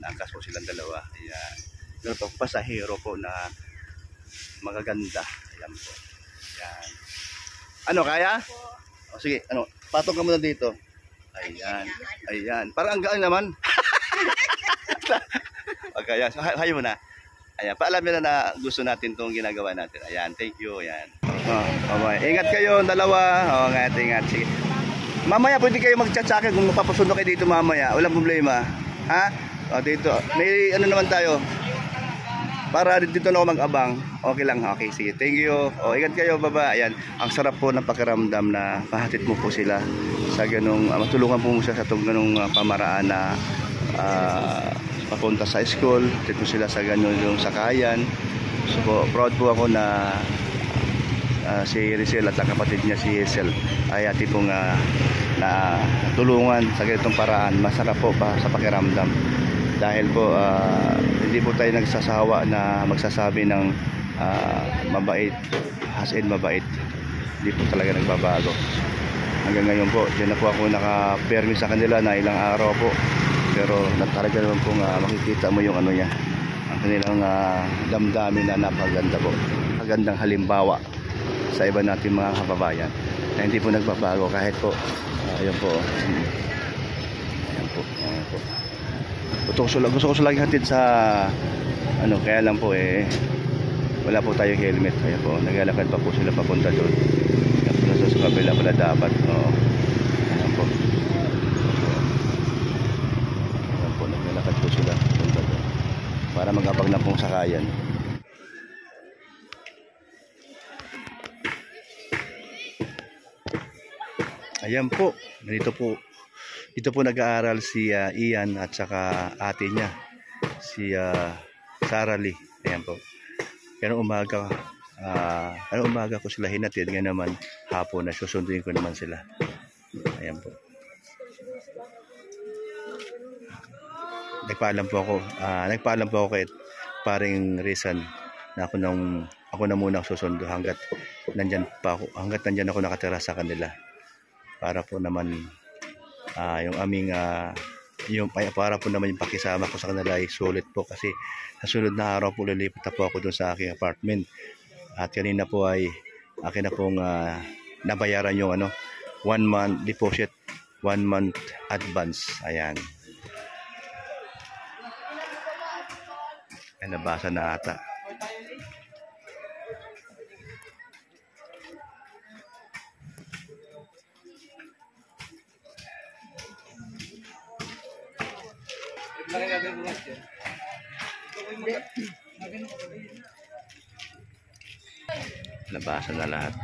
Nakas po silang dalawa. Ayan. Meron po pasahero po na magaganda. Ayan po. Ayan. Ano, kaya? O, sige, ano, patong ka muna dito. Ayan. Ayan. Parang ang gaan naman. Okay, ayan. So, hayo mo na. Ayan. Paalam nyo na gusto natin itong ginagawa natin. Ayan. Thank you. Ayan. Okay. Ingat kayo, dalawa. O, ingat. Sige. Mamaya pwede kayo mag-chat-chat kung mapapasundo kayo dito mamaya. Walang problema. Ha? O, dito. May ano naman tayo. Para dito na ako mag-abang. Okay lang. Okay, sige. Thank you. O, ingat kayo, baba. Ayan. Ang sarap po ng pakiramdam na pahatid mo po sila sa ganung, matulungan po mo siya sa itong ganung pamaraan na papunta sa school. Hatid po sila sa ganun yung sakayan. So, proud po ako na si Rizal at ang kapatid niya si Hazel ay ati pong na tulungan sa ganitong paraan. Masarap po pa sa pakiramdam dahil po hindi po tayo nagsasawa na magsasabi ng mabait, as in mabait. Hindi po talaga nagbabago hanggang ngayon po. Diyan na po ako naka-permi sa kanila na ilang araw po, pero talaga naman po makikita mo yung ano niya, ang kanilang damdamin na napaganda po. Magandang halimbawa sa iba natin mga kababayan na hindi po nagbabago kahit po ayun po. Ayan po. Gusto ko lagi hatid sa ano, kaya lang po wala po tayong helmet. Ayan po, naglalakad pa po sila papunta doon. Ayan po, nasa sa kabila pala dapat. Ayan po. Ayan po, naglalakad po sila papunta doon para mag-abang na pong sakayan. Ayan po, dito po nag-aaral si Ian at saka ate niya, si Sarah Lee. Ayan po. Anong umaga ko sila hinatid, ngayon naman hapon na susunduin ko naman sila. Ayan po. Nagpaalam po ako kay paring Rizal na ako na muna susundo hanggat nandyan ako nakatira sa kanila. Para po naman yung aming para po naman yung pakisama ko sa kanila ay sulit po, kasi sa sunod na araw po lilipat na po ako doon sa aking apartment at kanina po ay akin na pong nabayaran yung 1 month deposit, 1 month advance. Ayan, ay nabasa na ata. Nabasa na lahat.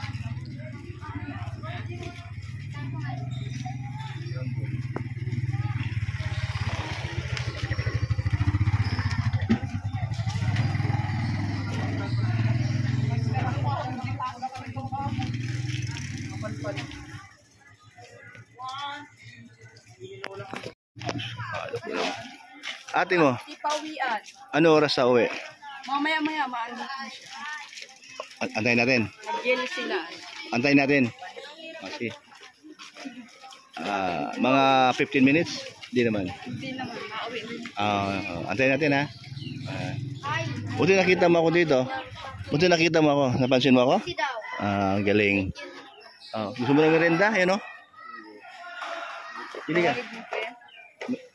Ate mo, ano oras sa uwi? Mamaya maandun siya. Antayin natin. Nag-jelly sila. Antayin natin. Kasi mga 15 minutes? Hindi naman. Hindi naman, mauwi din. Antayin natin ha. Buti nakita mo ako dito. Napansin mo ako? Ang galing. Gusto mo ng merenda? Ayan o. Hindi ka.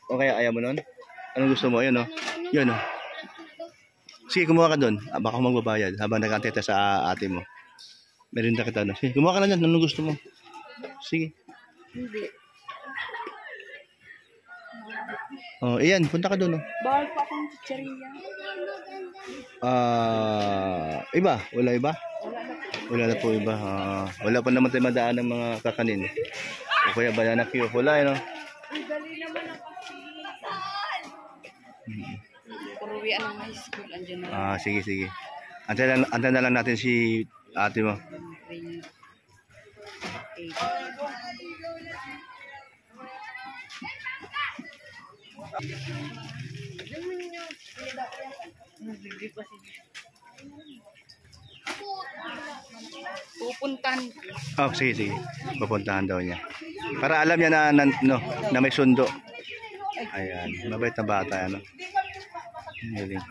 O kaya ayaw mo nun? Anong gusto mo? Ayan o. Yun o. Sige, kumuha ka doon. Baka magbabayad habang nag-antay sa ate mo. Merenda kita doon. Sige, kumuha ka na dyan. Anong gusto mo? Sige. Hindi. Iyan. Punta ka doon. Bawal pa akong chicheria. Iba? Wala iba? Wala na po iba. Wala pa naman tayo madaan ng mga kakanin. O kaya banana cue. Wala yun. Ang dali naman ang pasisan. Puruwian ng high school. Andiyan na. Sige. Antayin na lang natin si ate mo. Pupuntahan. Sige. Pupuntahan daw niya. Para alam niya na may sundo. Ayan. Mabait na bata. Galing.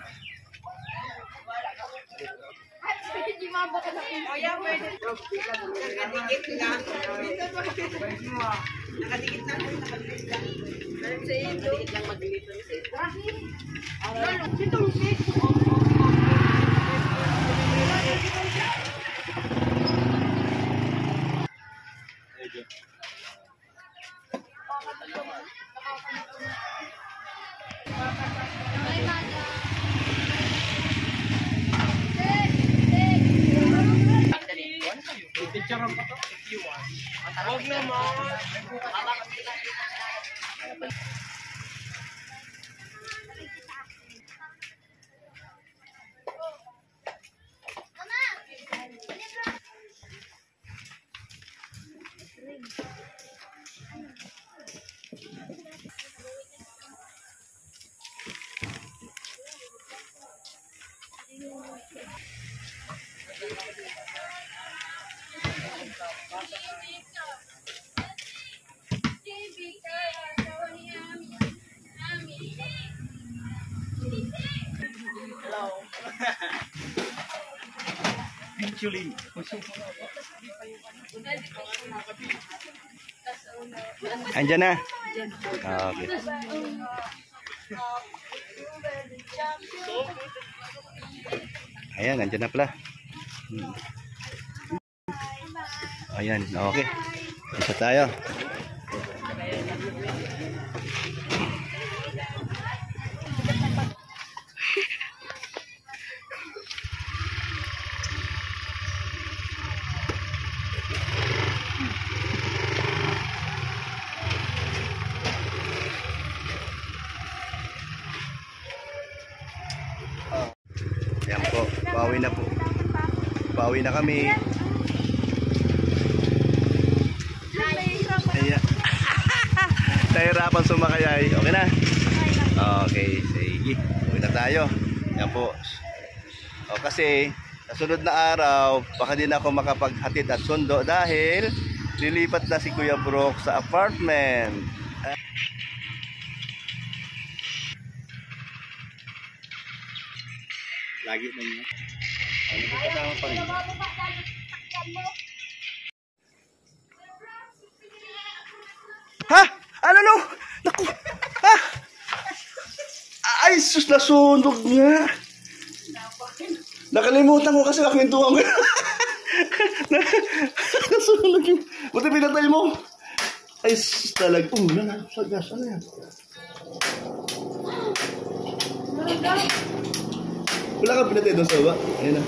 Andyan na. Okay. Ayan, andyan na pala. Ayan, okay. Isa tayo. Ayan po, pauwi na po. Pauwi na kami. Ayan. Nahirapan sumakayay. Okay na? Okay, sige. Uwi na tayo. Ayan po. O, kasi, sa sunod na araw, baka din ako makapaghatid at sundo dahil lilipat na si Kuya Brooke sa apartment. Lagi na niya. Ano ba kasama pa rin? Ha? Ano no? Naku! Ha? Ay, sus, nasunog nga. Nakalimutan ko kasi nakwentuhan ko. Nasunog yung... Buti pinatay mo. Ay, sus, talaga. Sa gas. Ano yan? Wala ka pinatay doon sa baba? Ayun na.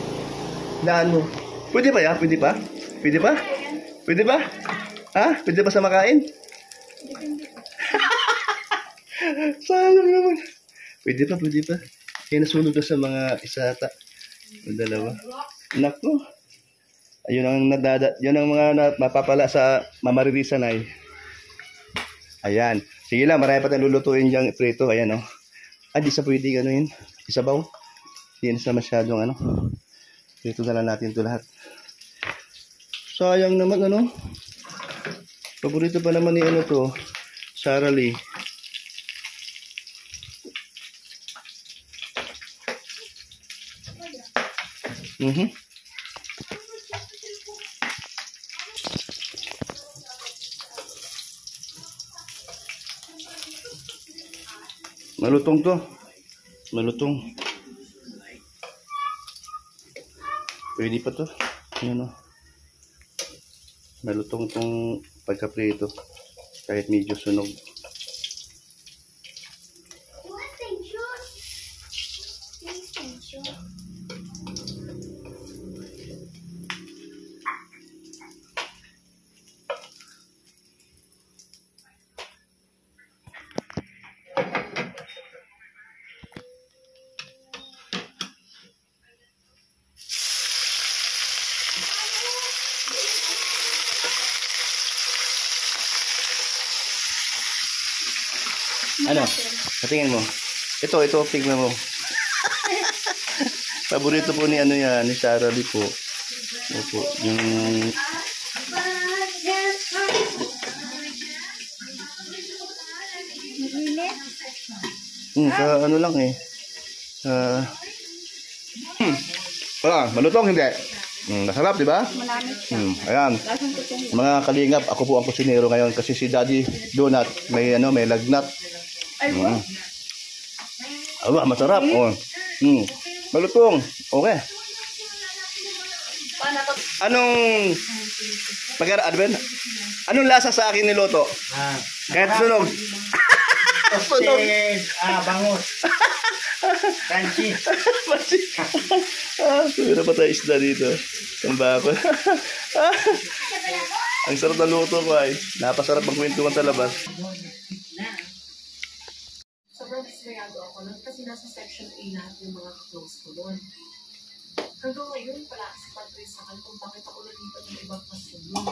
Laan mo. Pwede pa ya? Pwede pa? Pwede pa? Pwede pa? Ha? Pwede pa sa makain? Sayang naman. Pwede pa, pwede pa. Kaya nasunog na sa mga isata. O dalawa. Naku. Ayun ang yun ang mga mapapala sa mamaririsan ay. Ayan. Sige lang, marami pa tayong lulutuin diyang prito. Ayan o. Di sa pwede gano'n yun. Isabaw. Hindi na sa masyadong ano. Prito na lang natin ito lahat. Sayang naman ano. Paborito pa naman ni ano to. Sarah Lee. Malutong to. Malutong. Pwede pa to. Ayan o. Malutong itong pagkaprito. Kahit medyo sunog. Ano? Patingin mo. Ito, tingnan mo. Paborito po ni ano yan, ni Sarah Lee po. Opo, yung... sa ano lang eh. Wala, malutong hindi. Masarap, di ba? Malamit siya. Ayan. Lasang ko siya. Mga kalingap, ako po ang kusinero ngayon kasi si Daddy Donut may lagnat. Ay, wow. Aba, masarap. Oh. Malutong. Okay. Paano to? Anong lasa sa akin niluto? Kahit sunog. Sunog. Bangus. Crunchy. Meron pa tayo isda dito. Ang bako. Ang sarap na luto ko ay. Napasarap magkwentuhan sa labas. Sobrang dismayado ako nun kasi nasa section A lahat yung mga close ko doon. Hanggang ngayon, pala sa pag-resakan kung bakit ako nalipat ng ibang pasulong.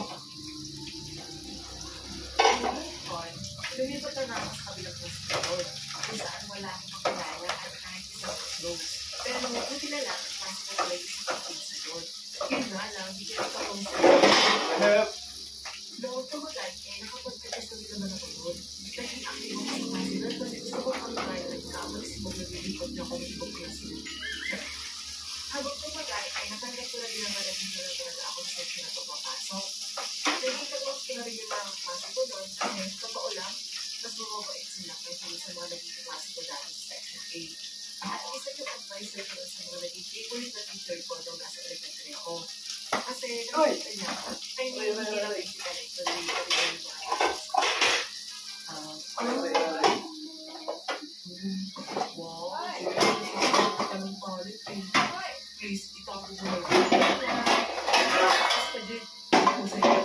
Lumipat na ako sa kabilang hospital kung saan wala akong makilala at kahit isang close. Pero buti na lang, mas ko talaga sa pag-isa doon. Yun nga lang, hindi ko kapag noong tumagal, nakapagkatestong naman ako doon. Naging active ako sa president kasi gusto ko kang kaya nagkamaksimo na nilipot na akong ibang president. Habang tumagal, ay natanggap ko na din naman naging na talaga ako sa section na pagpapasok. Naging tagawas ko na rin yung mga klase ko doon kasi kapao lang, mas mababait sila kaysa sa mga naging klase ko dati sa section A. At isa yung advisor ko sa mga naging favorite na teacher ko nung nasa elementary ako. Kasi nakita niya, ay hindi lang si Kalito na yung wow, anong palit eh. Please, ito ako muna. Tapos pa din, ako sa iyo.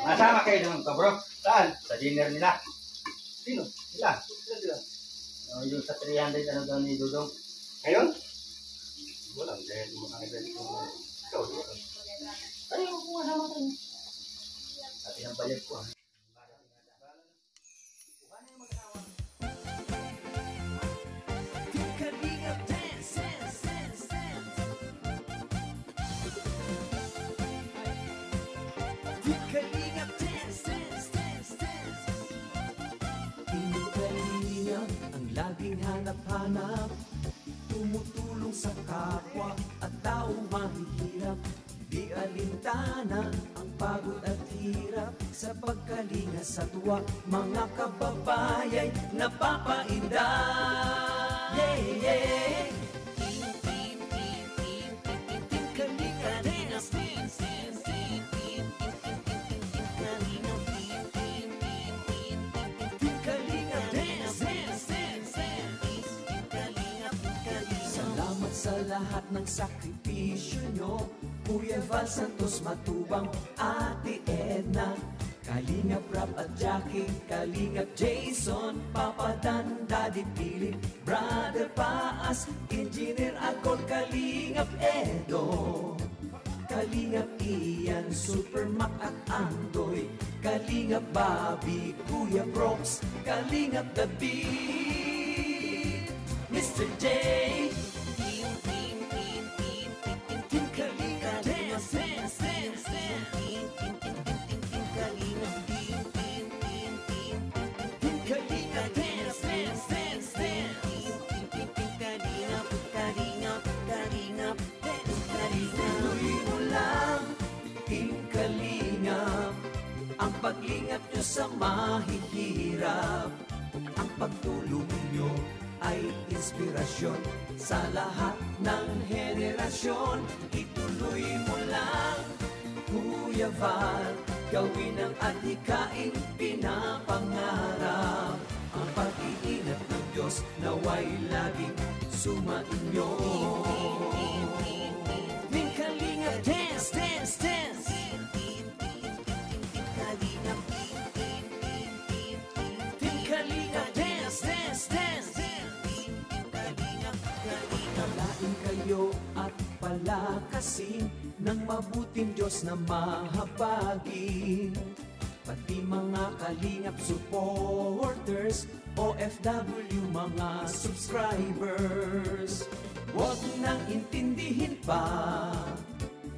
Masama kayo naman ka, bro. Saan? Sa dinner nila. Sino? Sila. Yung sa 300 ano daw ni Dudong. Ngayon? Walang din. Mga event ko. Ikaw, di ba? Ay, ako nga sama tayo. Pati ang bayad ko. Laging hanap-hanap, tumutulong sa kapwa at tao mahihirap. Di alintana ang pagod at hirap sa pagkalinga sa tuwa. Mga kababayay napapainda. Yeah, yeah. Sa lahat ng sakripisyo nyo, Kuya Val Santos Matubang, Ate Edna, Kalingap Rap at Jackie, Kalingap Jason, Papa Dan, Daddy Philip, Brother Paas, Engineer Agol, Kalingap Edo, Kalingap Ian, Super Mac at Andoy, Kalingap Bobby, Kuya Brooks, Kalingap David, Mr. J, ang paglingap nyo sa mahihirap, ang pagtulong nyo ay inspirasyon sa lahat ng henerasyon. Ituloy mo lang, Kuya Val, gawin ang adhikaing pinapangarap. Ang pag-iingat ng Diyos naway laging sumainyo. Team Kalingap, dance, dance, dance. Team Kalingap, dance, dance, dance. Talain kayo at palakasin ng mabuting Diyos na mahabagin. Pati mga Kalingap supporters, OFW mga subscribers. Huwag nang intindihin pa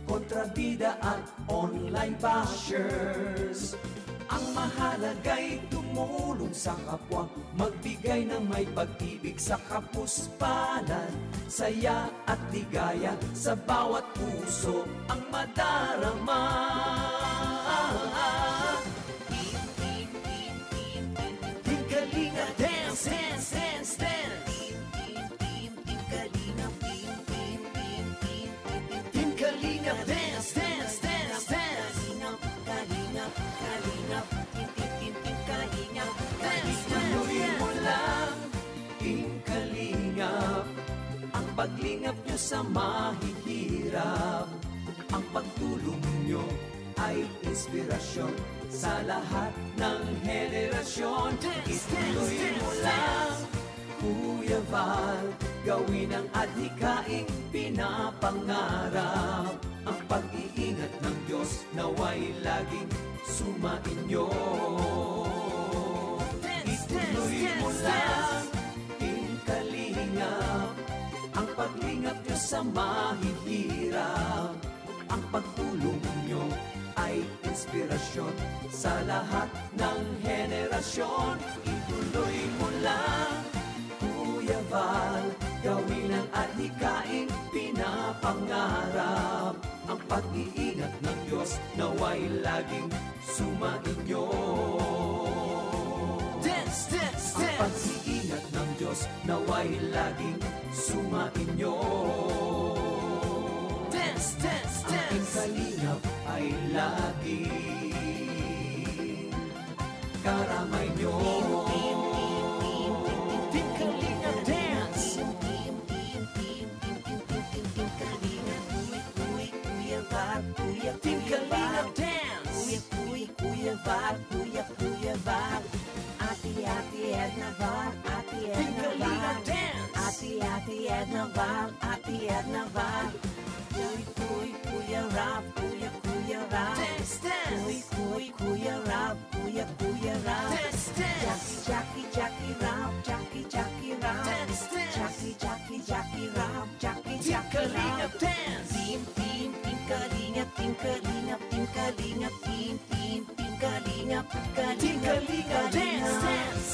kontrabida at online bashers. Ang mahalaga'y tumulong tumulong sa kapwa, magbigay ng may pag-ibig sa kapuspalan, saya at ligaya sa bawat puso ang madarama. Team Kalinga, dance, dance, dance, dance. Team Kalinga, dance, dance, dance, dance. Ituloy mo lang, Team Kalingap, ang paglingap nyo sa mahihirap. Ang pagtulong nyo ay inspirasyon sa lahat ng henerasyon. Ituloy mo lang, Kuya Val, gawin ang adhikaing pinapangarap. Ang pag-iingat ng Diyos naway laging sumainyo. Ituloy mo lang, Team Kalingap, ang paglingap nyo sa mahihirap. Ang pagtulong nyo ay inspirasyon sa lahat ng henerasyon. Ituloy mo lang, Kuya Val, gawin ang adhikaing pinapangarap. Ang pag-iingat ng Diyos naway laging sumainyo. Dance, dance, dance. Ang pag-iingat ng Diyos naway laging sumainyo. Dance, dance, dance. Ang kalingap ay laging karamay nyo. Team Kalingap, dance. Team Kalingap, dance. Kuya Val, Kuya Val. Ate Edna Val, Ate Team Edna Kalingap, Val. dance. Ate Edna Val, Ate Edna Val. Kuya Rap, Kuya Rap. Dance, dance. Kuya Rap, Kuya Rap. Dance, dance. Jackie Rap, Jackie Rap. Dance, dance. Jackie Rap, Team Kalingap, dance. Team Kalingap, Team Kalingap, Team Kalingap, dance, dance.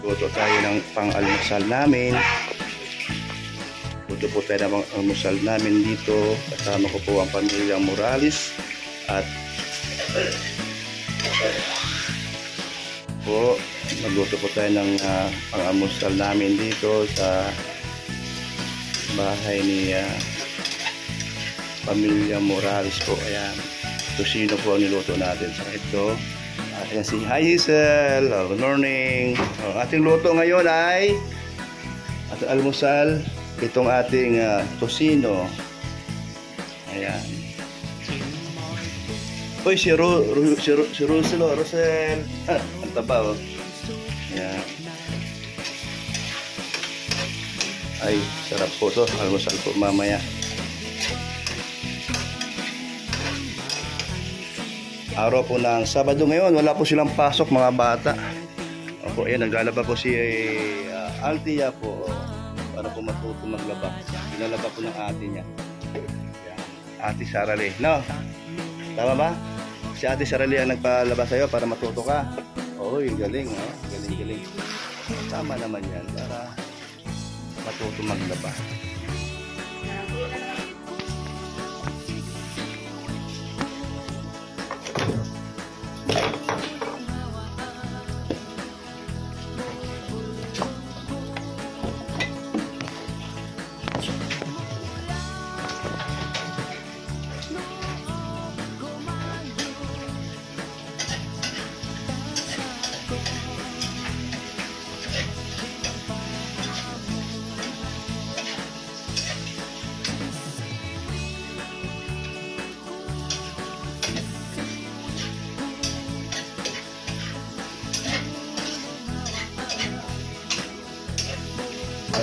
Luto tayo ng pang-almusal namin. Luto po tayo ng pang-almusal namin dito. Kasama ko po ang pamilyang Morales. At po, magluto po tayo ng pang-almusal namin dito sa bahay ni pamilyang Morales po. Ayan, tusino po ang niluto natin. Sa ito Ayan si Hazel. Oh, good morning. Oh, ating luto ngayon ay at almusal. Itong ating tosino. Ayan. Uy, si Rosel. Ang taba, oh. Ayan. Ay, sarap po to. Almusal po mamaya. Araw po ng Sabado ngayon. Wala po silang pasok, mga bata. Opo, ayan. Naglalaba po si Altia po. Para po matuto maglaba. Ilalaba po ng ate niya. Ayan. Ate Sarale. No? Tama ba? Si Ate Sarale ang nagpalaba sa'yo para matuto ka. Oo, yung galing. Oh. Galing. Tama naman yan. Para matuto maglaba.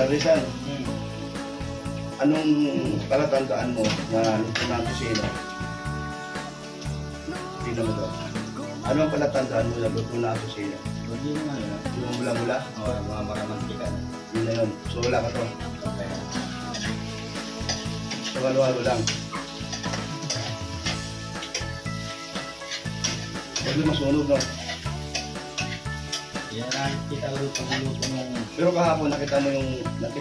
Rizal, anong palatandaan mo na luto na kusina? Sino mo to? Ano ang palatandaan mo na luto na kusina? Hindi naman yun. Yung mula-mula? Oo, mga maramantika. Yun na yun. So wala ka to? So halo-halo lang. Huwag mo masunog, no? Yan ang kita ulit ang luto ng... Pero kahapon nakita mo yung luto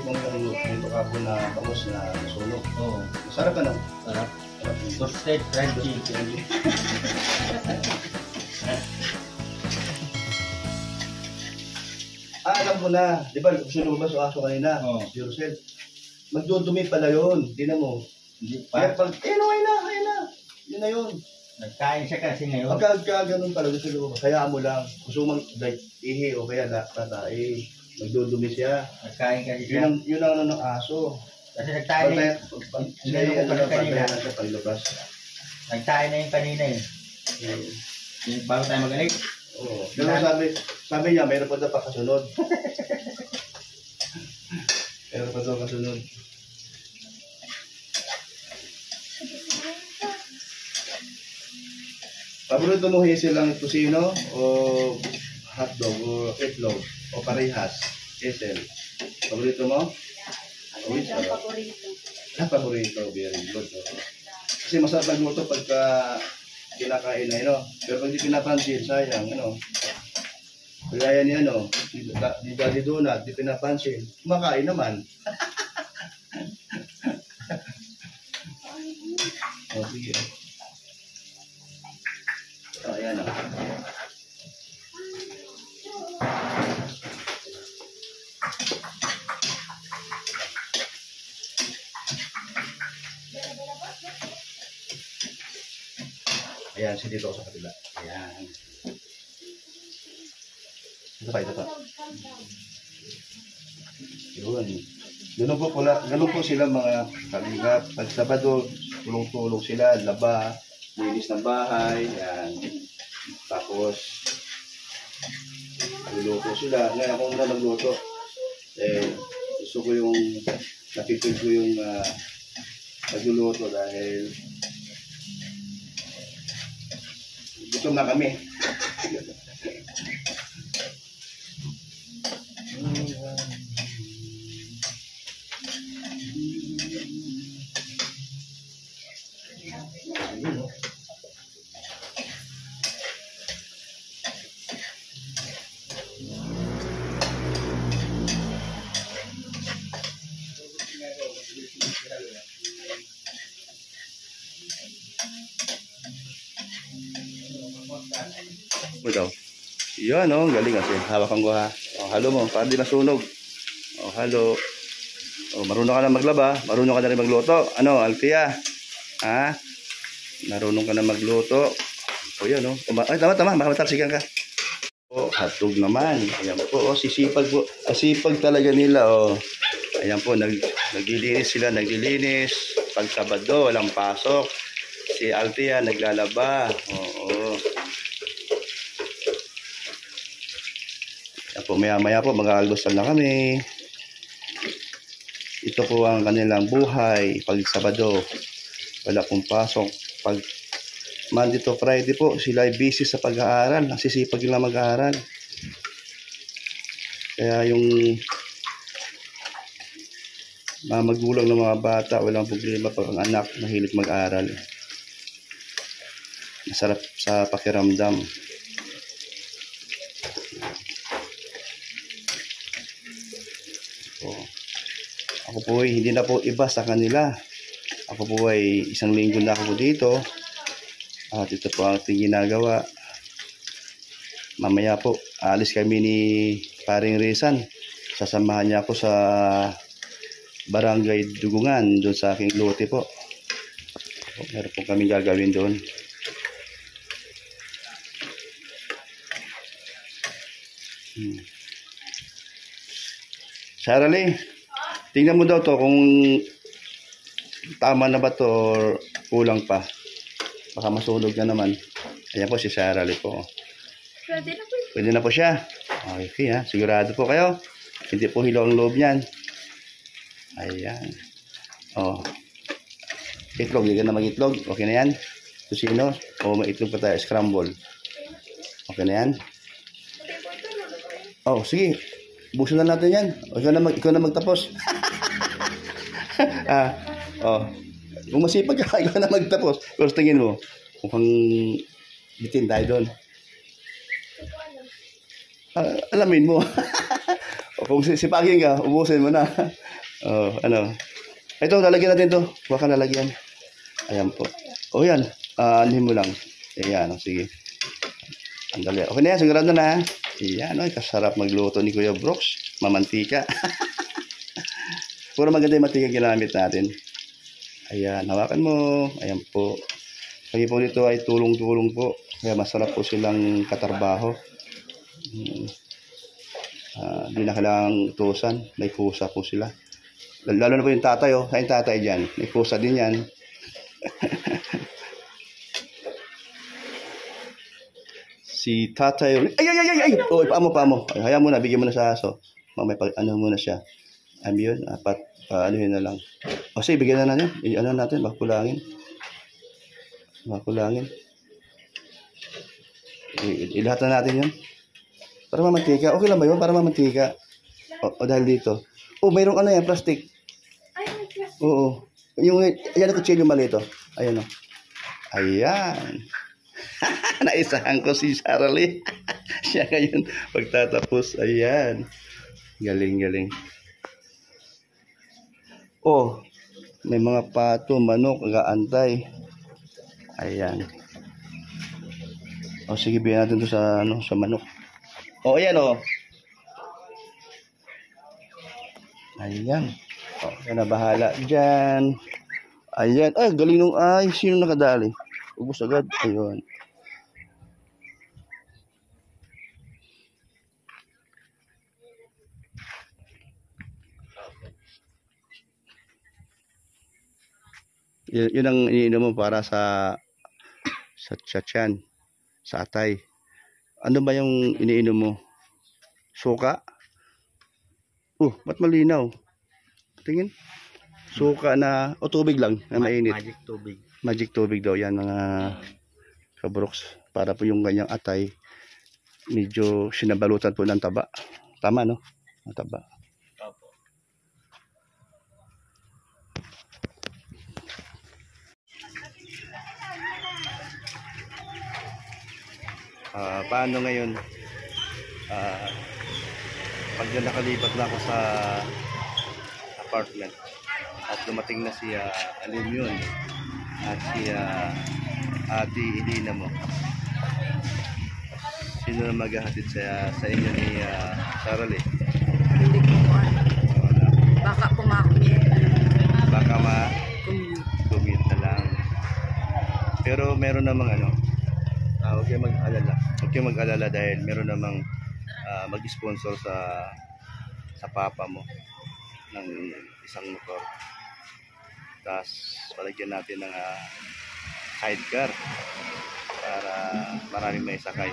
kahapon na bangus na nasunog. Oo. Masarap ka, no? Sarap. Toasted fried chicken. Alam ko na. Di ba, gusto nyo ba sa aso kanina? Oo. Si Rosel. Magdudumi pala yun. Tingnan mo. Hindi Kaya pa. pag, ayun na. Yun na yun. Nagkain siya kasi ngayon. Pagka ganun pala, gusto nyo ba? Kaya mo lang. Gusto mo like, ihi o kaya tatae. Magdudumi siya. Nagkain kasi siya. Yun ang ano ng aso. Kasi nagtayo na paglabas. nagtayo na yung kanina eh. Yung bago tayo magaling. Oo. Pero sabi niya, mayroon pa daw pa kasunod. Mayroon pa daw kasunod. Paborito mo Hazel lang tusino o hotdog o itlog o parehas? Hazel. Paborito mo? Which Ang paborito. Paborito, very good. Kasi masarap magluto pagka kinakain na yun. Pero pag di pinapansin, sayang, kagaya ni ni Daddy Donut, di pinapansin, kumakain naman. O, sige. O, ayan o. Ayan, si dito ako sa kabila. Ayan. Ito pa. Yun. Ganun po sila mga kalingap. Pag Sabado, tulong-tulong sila, laba, linis ng bahay, yan. Tapos, nagluluto sila. Ngayon ako muna nagluto. Gusto ko yung, napipil ko yung nagluluto dahil gutom na kami. Ito. Yan galing kasi. Hawakan ko ha. Halo mo, para di masunog. Halo. Marunong ka na maglaba, marunong ka na rin magluto. Altia? Ha? Marunong ka na magluto. O yan, oh. Ay, tama. Baka matalsikan ka. O, hotdog naman. Ayan po, oh. Sisipag po. Sipag talaga nila, oh. Ayan po, naglilinis sila, naglilinis. Pag Sabado, walang pasok. Si Althea, naglalaba. Oo. Ayan po, maya-maya po, mag-aalmusal na kami. Ito po ang kanilang buhay pag Sabado. Wala pong pasok. Pag Monday to Friday po, sila ay busy sa pag-aaral. Nasisipag nila mag-aaral. Kaya yung mga magulang ng mga bata, walang problema pag ang anak mahilig mag-aaral. Masarap sa pakiramdam. So, ako po ay hindi na po iba sa kanila. Ako po ay 1 linggo na ako dito. At ito po ang ating ginagawa. Mamaya po, alis kami ni Paring Rizan. Sasamahan niya ako sa Barangay Dugungan, doon sa aking lote po. Meron po kami gagawin doon. Sarah Lee, tingnan mo daw to kung tama na ba to or kulang pa. Baka masunog na naman. Ayan po si Sarah Lee po. Pwede na po. Pwede na po siya. Okay ha, sigurado po kayo. Hindi po hilaw ang loob niyan. Ayan. Oh. Itlog, hindi ka na mag-itlog. Okay na yan. Tusino. O may itlog pa tayo. Scramble. Okay na yan. Oh, sige. Busin na natin yan. O, ikaw na magtapos. Oh. Kung masipag ka, ikaw na magtapos. Pero tingin mo, mukhang bitin tayo doon. Alamin mo. O, kung sipagin ka, ubusin mo na. Oh, ano. Ito, lalagyan natin to. Huwag ka lalagyan. Ayan po. O yan. Anin mo lang. Ayan, sige. Andali. Okay na yan, sigurado na. Ayan, ay, kasarap magluto ni Kuya Brooks. Mamantika. Puro maganda yung mantika ginamit natin. Ayan, hawakan mo. Ayan po. Kami po dito ay tulong-tulong po. Kaya masarap po silang katarbaho. Hindi na kailangang utusan. May kusa po sila. Lalo na po yung tatay, oh. Sa yung tatay dyan. May kusa din yan. Si tatay. Ay! Oh, paamo. Ay, hayaan mo na. Bigyan mo na sa aso. Mamaya pag ano muna siya. Ano yun? Ano yun na lang. O sige, bigyan na natin. Ano natin? Bakulangin. Ilahat na natin yun. Para mamantika. Okay lang ba yun? Para mamantika. O dahil dito. Oh, mayroong ano yan, plastic. Oo. Ayan ang kutsilyo mali ito. Ayan o. Ayan. Naisahan ko si Sarah Lee. Siya ngayon pagtatapos. Ayan. Galing. Oh, may mga pato, manok, gaantay. Ayan. O sige, bigyan natin to sa manok. O ayan o. Ayan. O, yan na bahala dyan. Ayan. Ay, galing nung ay. Sino nakadali? Ubus agad. Ayun. Yun ang iniinom mo para sa tiyan, sa atay. Ano ba yung iniinom mo? Suka? Ba't malinaw? Tingin. Suka na, tubig lang, na mainit. Magic tubig. Magic tubig daw yan, mga kabroks. Para po yung ganyang atay, medyo sinabalutan po ng taba. Tama, no? Ang taba. Opo. Paano ngayon? Pag nakalipat na ako sa apartment at dumating na si Alin yun at si Ate Elena mo, sino na maghahatid sa inyo ni Sarah Lee? Hindi ko ano. Baka pumakumit. Baka ma-commute na lang. Pero meron namang kayong mag-alala dahil meron namang mag-sponsor sa papa mo ng isang motor. Tapos palagyan natin ng sidecar para maraming may sakay.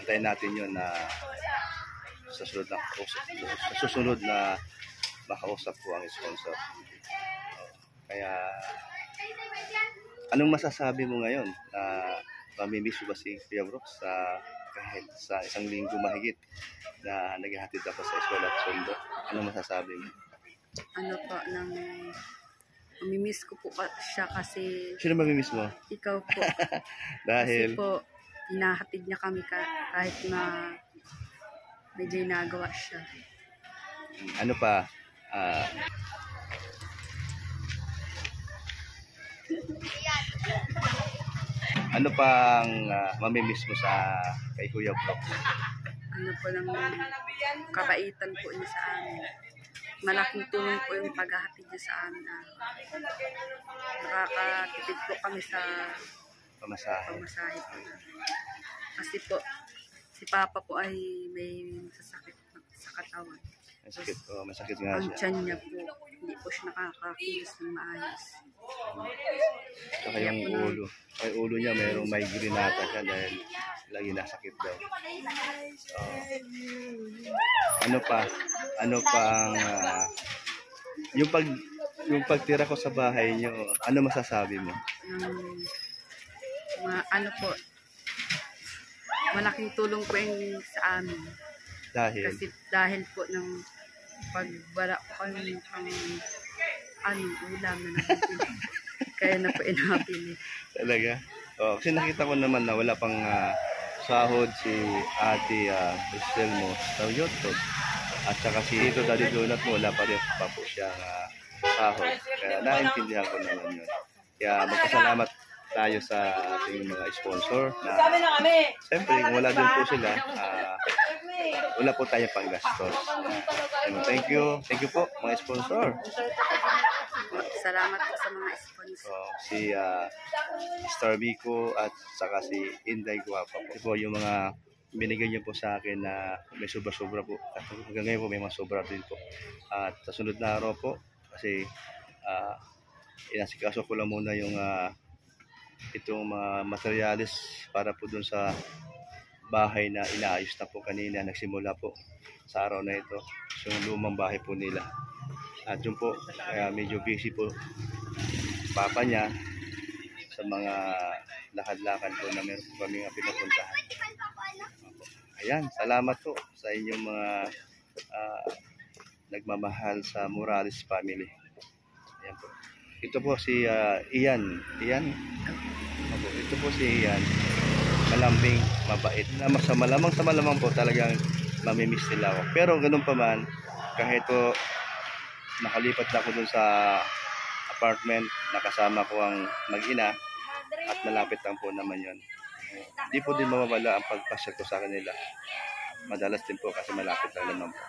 Antayin natin yun na sa susunod na makausap ko ang sponsor. Kaya anong masasabi mo ngayon na mamimiss mo ba si Kuya Brooks kahit sa isang linggo mahigit na naghahatid ako sa eskwela at sundo? Anong masasabi mo? Ano po, mamimiss ko po siya kasi Sino mamimiss mo? ikaw po. Dahil Kasi po, hinahatid niya kami kahit na may ginagawa siya. ano pa, ano pang mamimiss mo kay Kuya Brooks? Ano po ng kabaitan po niya sa amin. Malaking tulong po yung paghahatid niya sa amin. Nakakatipid po kami sa Pamasahe. pamasahe po. Kasi po, si Papa po ay may sasakit sa katawan. Masakit nga Ang siya. tiyan niya po, hindi po siya nakakakilos ng maayos. Saka yung ulo. Ay, ulo niya mayroong migraine nata siya dahil lagi nasakit daw. Ano pa ang yung pagtira ko sa bahay niyo, ano masasabi mo? Ano po, malaking tulong po yung sa amin. Dahil po ng pagbara ko kami ng ulam na nabibili. Kaya na po inabili. Talaga? Kasi nakita ko naman na wala pang sahod si Ate Rosel mo sa YouTube. At saka si Tito Daddy Donut mo, wala pa rin pa po siyang sahod. Kaya naintindihan ko naman yun. Kaya magpasalamat tayo sa ating mga sponsor na siyempre kung wala din po sila, wala po tayo pang gastos. Thank you po mga sponsor. Salamat po sa mga sponsor. Si Star Vico at saka si Inday Guapa po. Ito po yung mga binigay niyo po sa akin na may sobra-sobra po. At hanggang ngayon po may mga sobra din po. At sa sunod na araw po, kasi inasikaso ko lang muna yung itong mga materialis para po dun sa bahay na inaayos na po kanina. Nagsimula po sa araw na ito. So, yung lumang bahay po nila. At yun po, kaya medyo busy po papa niya sa mga lakad-lakad po na meron po kami pinupuntahan. Ayan, salamat po sa inyong mga nagmamahal sa Morales family. Ayan po. Ito po si Ian. Ito po si Ian. Malambing, mabait. Malamang sa malamang po talagang mamimiss nila ako. Pero ganun pa man, kahit po nakalipat na ako dun sa apartment, nakasama ko ang mag-ina at malapit lang po naman yun. Di po din mawawala ang pagpasyal ko sa kanila. Madalas din po kasi malapit lang naman po.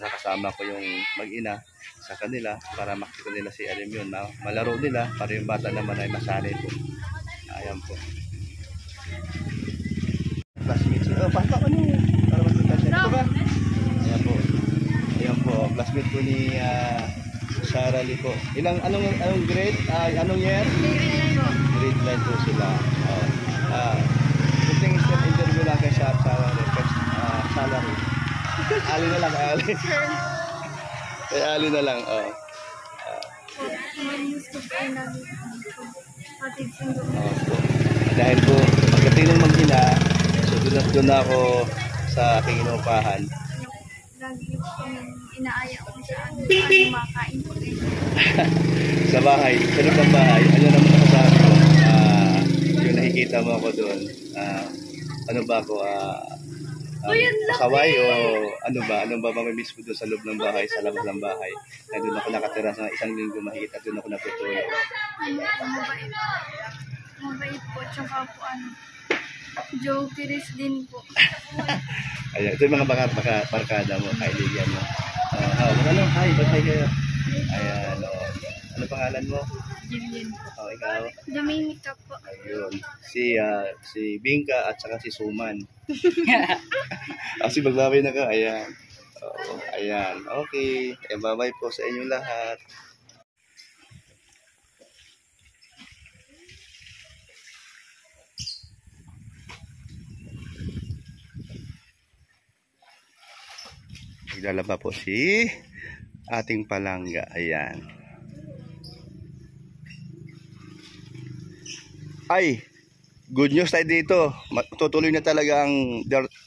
Nakasama ko yung mag-ina sa kanila para makita nila si Alim yun na malaro nila para yung bata naman ay masanay po. Ayan po. Classmates. Basta ko niyo. Para makita siya. Ito ba? Ayan po. Ayan po. Classmate po ni Sarah Lee po. Anong grade? Anong year? Grade 9 po sila. Kunting interview lang kay Sarah Lee. Salary. Ali na lang, Ali. Kay Ali na lang, Dahil po, pagdating ng mag-ina, so doon ako sa aking inuupahan. Lagi po inaaya ko sa makain po rin. Sa bahay, sa lubang bahay, ano naman nakasabi ko? Yung nakikita mo ako doon, ano ba ako, kasaway o ano ba mamimiss ko doon sa loob ng bahay, sa labas ng bahay, na doon ako nakatira sa isang linggo mahigit at doon ako natutulog. Mabait po, tsaka po jokeris din po. Ayan, ito yung mga barkada mo, kaibigan mo. Hi, ba't kayo? Ayan, Ano pangalan mo? Jillian po. Oh, ikaw? Dominica po. Ayun. Si Bingka at saka si Suman. Kasi magbabay na ka. Ayan. Oo, ayan. Okay. Bye-bye po sa inyong lahat. Naglalaba po si ating palangga. Ayan. Ay, good news tayo dito. Tutuloy na talaga ang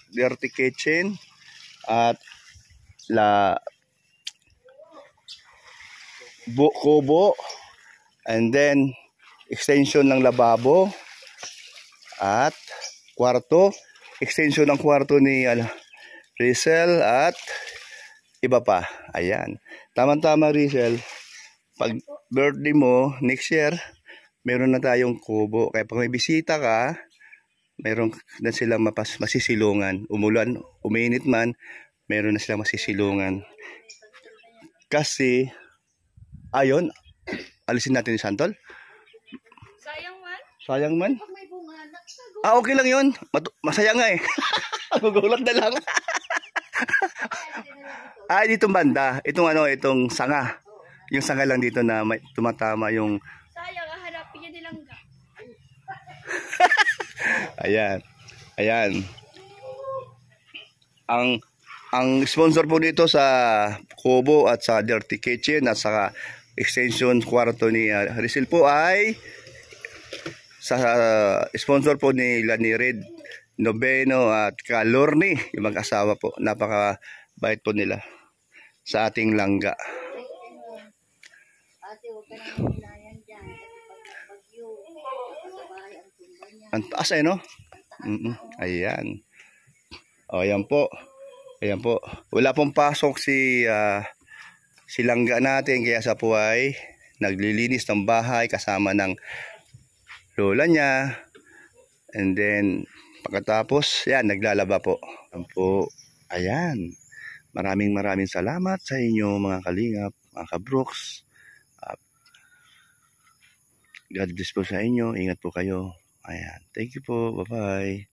dirty kitchen at kubo, and then extension ng lababo at kwarto, extension ng kwarto ni Rizal at iba pa. Ayan. Tama-tama, Rizal. Pag birthday mo next year, meron na tayong kubo. Kaya pag may bisita ka, meron na silang masisilungan. Umulan, uminit man, meron na silang masisilungan. Kasi, ayun, alisin natin yung santol. Sayang man. Sayang man. Pag may bunga, nagsago. Okay lang yun. Masaya nga eh. Magugulat na lang. Ay, ditong banda. Itong sanga. Yung sanga lang dito na may tumatama yung... Sayang, hanapin niya nilangga. Ayan. Ayan. Ang sponsor po dito sa kubo at sa dirty kitchen at sa extension kwarto ni Rizal po ay sa sponsor po ni Red Noveno at Kalorni, yung mag-asawa po. Napaka-bait po nila sa ating langga. Ate, huwag ka nang hinayan dyan. Kasi pag bagyo, sa bahay ang tumba niya. Ang taas eh, no? Ayan. O, ayan po. Ayan po. Wala pong pasok si langga natin. Kaya sa po ay naglilinis ng bahay kasama ng lola niya. And then, pagkatapos, yan, naglalaba po. Ayan po. Ayan. Maraming salamat sa inyo mga kalingap, mga kabrooks. God bless po sa inyo. Ingat po kayo. Ayan. Thank you po. Bye-bye.